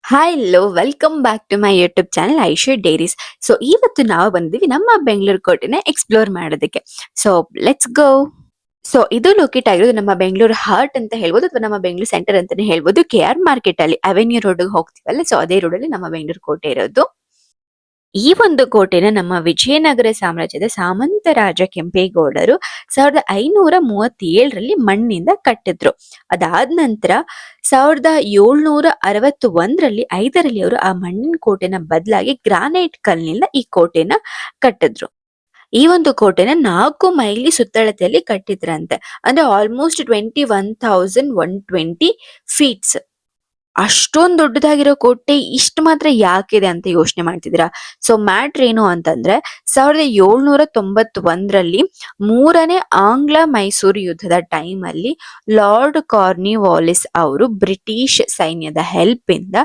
Hello welcome back to my YouTube channel ಐಶರ್ diaries. So ಇವತ್ತು ನಾವು ಬಂದಿವಿ ನಮ್ಮ ಬೆಂಗಳೂರು ಕೋಟೆನ ಎಕ್ಸ್ಪ್ಲೋರ್ ಮಾಡೋದಕ್ಕೆ. So let's go. ಸೊ ಇದು ಲೊಕೇಟ್ ಆಗಿರೋದು ನಮ್ಮ ಬೆಂಗಳೂರು ಹಾರ್ಟ್ ಅಂತ ಹೇಳ್ಬೋದು, ಅಥವಾ ನಮ್ಮ ಬೆಂಗಳೂರು ಸೆಂಟರ್ ಅಂತಾನೆ ಹೇಳ್ಬೋದು. KR ಮಾರ್ಕೆಟ್ ಅಲ್ಲಿ ಅವೆನ್ಯೂ ರೋಡ್ ಹೋಗ್ತೀವಲ್ಲ, ಸೊ ಅದೇ ರೋಡ್ ಅಲ್ಲಿ ನಮ್ಮ ಬೆಂಗಳೂರು ಕೋಟೆ ಇರೋದು. ಈ ಒಂದು ಕೋಟೆನ ನಮ್ಮ ವಿಜಯನಗರ ಸಾಮ್ರಾಜ್ಯದ ಸಾಮಂತ ರಾಜ ಕೆಂಪೇಗೌಡರು 1537ರಲ್ಲಿ ಮಣ್ಣಿಂದ ಕಟ್ಟಿದ್ರು. ಅದಾದ ನಂತರ 1761ರಲ್ಲಿ 5ರಲ್ಲಿ ಅವರು ಆ ಮಣ್ಣಿನ ಕೋಟೆನ ಬದಲಾಗಿ ಗ್ರಾನೈಟ್ ಕಲ್ಲಿನಿಂದ ಈ ಕೋಟೆನ ಕಟ್ಟಿದ್ರು. ಈ ಒಂದು ಕೋಟೆನ 4 ಮೈಲಿ ಸುತ್ತಳತೆಯಲ್ಲಿ ಕಟ್ಟಿದ್ರಂತೆ. ಅಂದ್ರೆ ಆಲ್ಮೋಸ್ಟ್ 21,120 ಫೀಟ್ಸ್. ಅಷ್ಟೊಂದ್ ದೊಡ್ಡದಾಗಿರೋ ಕೋಟೆ ಇಷ್ಟು ಮಾತ್ರ ಯಾಕಿದೆ ಅಂತ ಯೋಚನೆ ಮಾಡ್ತಿದ್ದೀರಾ? ಸೊ ಮ್ಯಾಟ್ರ್ ಏನು ಅಂತಂದ್ರೆ, 1791ರಲ್ಲಿ ಮೂರನೇ ಆಂಗ್ಲ ಮೈಸೂರು ಯುದ್ಧದ ಟೈಮ್ ಅಲ್ಲಿ ಲಾರ್ಡ್ ಕಾರ್ನಿವಾಲಿಸ್ ಅವರು ಬ್ರಿಟಿಷ್ ಸೈನ್ಯದ ಹೆಲ್ಪ್ ಇಂದ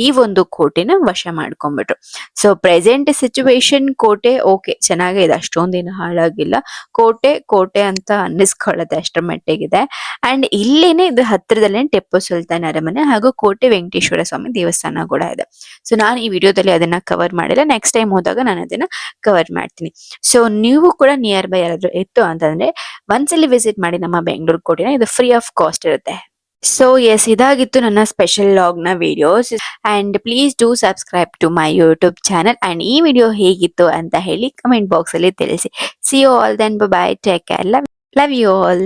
ಈ ಒಂದು ಕೋಟೆನ ವಶ ಮಾಡ್ಕೊಂಡ್ಬಿಟ್ರು. ಸೊ ಪ್ರೆಸೆಂಟ್ ಸಿಚುವೇಶನ್ ಕೋಟೆ ಓಕೆ ಚೆನ್ನಾಗಿದೆ, ಅಷ್ಟೊಂದೇನು ಹಾಳಾಗಿಲ್ಲ. ಕೋಟೆ ಕೋಟೆ ಅಂತ ಅನ್ನಿಸ್ಕೊಳ್ಳುತ್ತೆ ಅಷ್ಟರ ಮಟ್ಟಿಗಿದೆ. ಅಂಡ್ ಇಲ್ಲೇನೆ ಇದು ಹತ್ತಿರದಲ್ಲೇ ಟಿಪ್ಪು ಸುಲ್ತಾನ್ ಅರಮನೆ ಹಾಗೂ ಕೋಟೆ ವೆಂಕಟೇಶ್ವರ ಸ್ವಾಮಿ ದೇವಸ್ಥಾನ ಕೂಡ ಇದೆ. ಸೊ ನಾನು ಈ ವಿಡಿಯೋದಲ್ಲಿ ಅದನ್ನ ಕವರ್ ಮಾಡಿಲ್ಲ, ನೆಕ್ಸ್ಟ್ ಟೈಮ್ ಹೋದಾಗ ನಾನು ಅದನ್ನ ಕವರ್ ಮಾಡ್ತೀನಿ. ಸೊ ನೀವು ಕೂಡ ನಿಯರ್ ಬೈ ಯಾರಾದ್ರೂ ಇತ್ತು ಅಂತಂದ್ರೆ ಒಂದ್ಸಲಿ ವಿಸಿಟ್ ಮಾಡಿ ನಮ್ಮ ಬೆಂಗಳೂರು ಕೋಟೆನ. ಇದು ಫ್ರೀ ಆಫ್ ಕಾಸ್ಟ್ ಇರುತ್ತೆ. ಸೊ ಎಸ್, ಇದಾಗಿತ್ತು ನನ್ನ ಸ್ಪೆಷಲ್ ಲಾಗ್ ನ videos. And please do subscribe to my YouTube channel. And ಈ ವಿಡಿಯೋ ಹೇಗಿತ್ತು ಅಂತ ಹೇಳಿ ಕಮೆಂಟ್ ಬಾಕ್ಸ್ ಅಲ್ಲಿ ತಿಳಿಸಿ. See you all then, bye, take care, love you all.